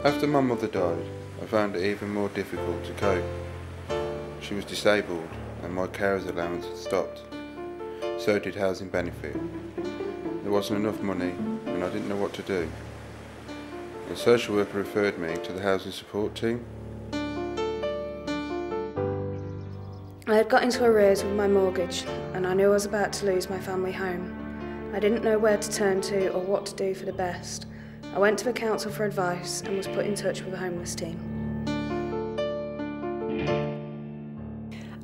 After my mother died, I found it even more difficult to cope. She was disabled and my carer's allowance had stopped. So did housing benefit. There wasn't enough money and I didn't know what to do. The social worker referred me to the housing support team. I had got into arrears with my mortgage and I knew I was about to lose my family home. I didn't know where to turn to or what to do for the best. I went to the council for advice and was put in touch with the homeless team.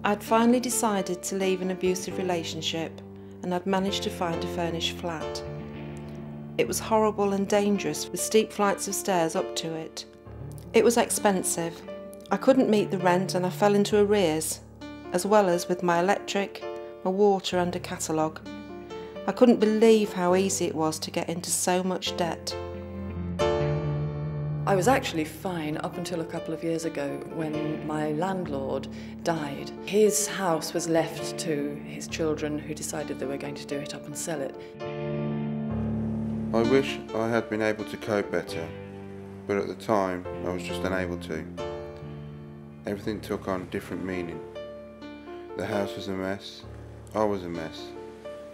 I'd finally decided to leave an abusive relationship and I'd managed to find a furnished flat. It was horrible and dangerous with steep flights of stairs up to it. It was expensive. I couldn't meet the rent and I fell into arrears, as well as with my electric, my water and a catalogue. I couldn't believe how easy it was to get into so much debt. I was actually fine up until a couple of years ago when my landlord died. His house was left to his children who decided they were going to do it up and sell it. I wish I had been able to cope better, but at the time I was just unable to. Everything took on a different meaning. The house was a mess, I was a mess.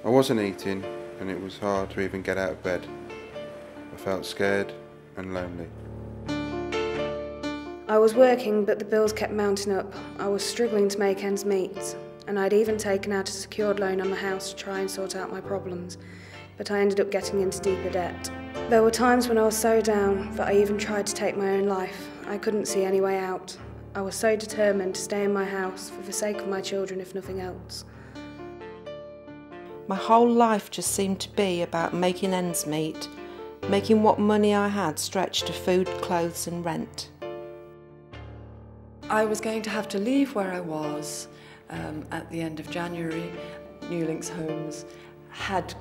I wasn't eating and it was hard to even get out of bed. I felt scared and lonely. I was working, but the bills kept mounting up. I was struggling to make ends meet, and I'd even taken out a secured loan on the house to try and sort out my problems, but I ended up getting into deeper debt. There were times when I was so down that I even tried to take my own life. I couldn't see any way out. I was so determined to stay in my house for the sake of my children, if nothing else. My whole life just seemed to be about making ends meet, making what money I had stretch to food, clothes and rent. I was going to have to leave where I was at the end of January. New Links Homes had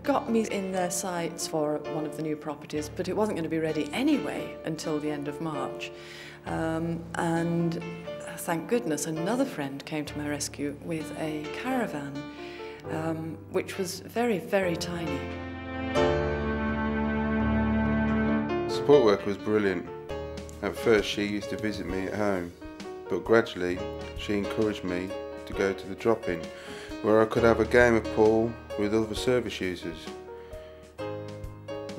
got me in their sights for one of the new properties, but it wasn't going to be ready anyway until the end of March. And thank goodness another friend came to my rescue with a caravan, which was very, very tiny. The support worker was brilliant. At first she used to visit me at home, but gradually she encouraged me to go to the drop-in, where I could have a game of pool with other service users.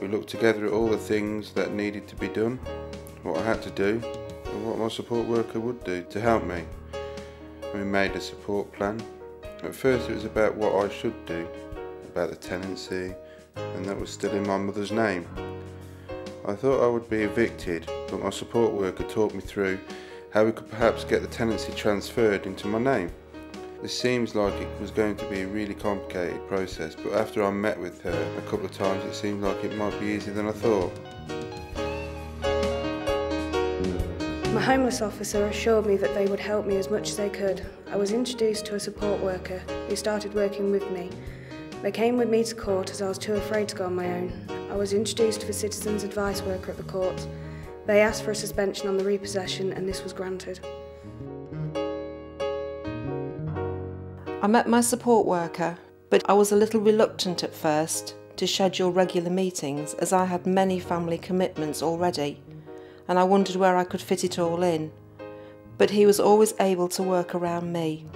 We looked together at all the things that needed to be done, what I had to do, and what my support worker would do to help me. We made a support plan. At first it was about what I should do, about the tenancy, and that was still in my mother's name. I thought I would be evicted, but my support worker talked me through how we could perhaps get the tenancy transferred into my name. This seems like it was going to be a really complicated process, but after I met with her a couple of times it seemed like it might be easier than I thought. My homeless officer assured me that they would help me as much as they could. I was introduced to a support worker who started working with me. They came with me to court as I was too afraid to go on my own. I was introduced to the citizens advice worker at the court. They asked for a suspension on the repossession and this was granted. I met my support worker, but I was a little reluctant at first to schedule regular meetings as I had many family commitments already, and I wondered where I could fit it all in. But he was always able to work around me.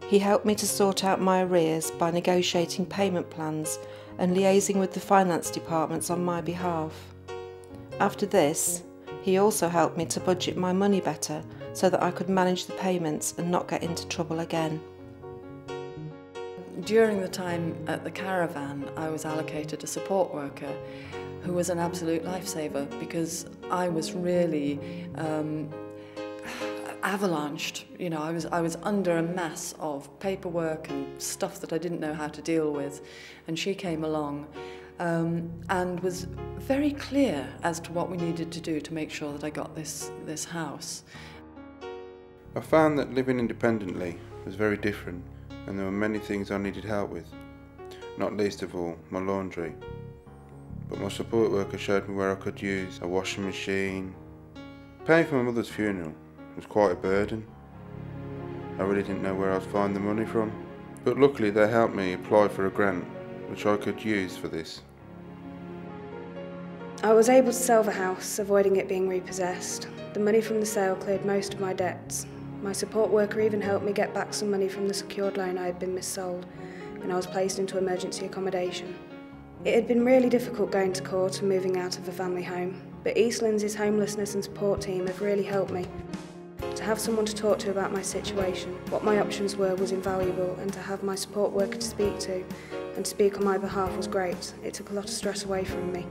He helped me to sort out my arrears by negotiating payment plans and liaising with the finance departments on my behalf. After this, he also helped me to budget my money better so that I could manage the payments and not get into trouble again. During the time at the caravan, I was allocated a support worker who was an absolute lifesaver because I was really avalanched. You know, I was under a mass of paperwork and stuff that I didn't know how to deal with, and she came along and was very clear as to what we needed to do to make sure that I got this house. I found that living independently was very different, and there were many things I needed help with, not least of all my laundry. But my support worker showed me where I could use a washing machine. Paying for my mother's funeral was quite a burden. I really didn't know where I'd find the money from, but luckily they helped me apply for a grant which I could use for this. I was able to sell the house, avoiding it being repossessed. The money from the sale cleared most of my debts. My support worker even helped me get back some money from the secured loan I had been missold, and I was placed into emergency accommodation. It had been really difficult going to court and moving out of the family home, but East Lindsey's homelessness and support team have really helped me. To have someone to talk to about my situation, what my options were, was invaluable, and to have my support worker to speak to and to speak on my behalf was great. It took a lot of stress away from me.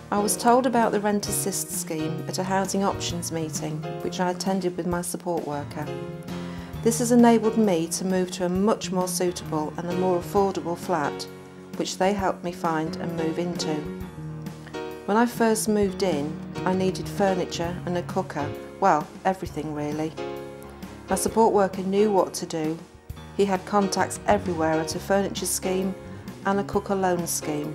I was told about the Rent Assist scheme at a housing options meeting, which I attended with my support worker. This has enabled me to move to a much more suitable and a more affordable flat, which they helped me find and move into. When I first moved in, I needed furniture and a cooker, well, everything really. My support worker knew what to do. He had contacts everywhere at a furniture scheme and a cooker loan scheme.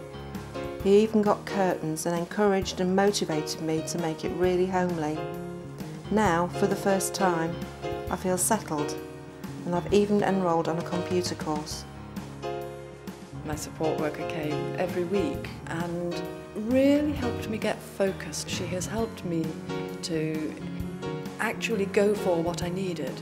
He even got curtains and encouraged and motivated me to make it really homely. Now, for the first time, I feel settled, and I've even enrolled on a computer course. My support worker came every week and really helped me get focused. She has helped me to actually go for what I needed.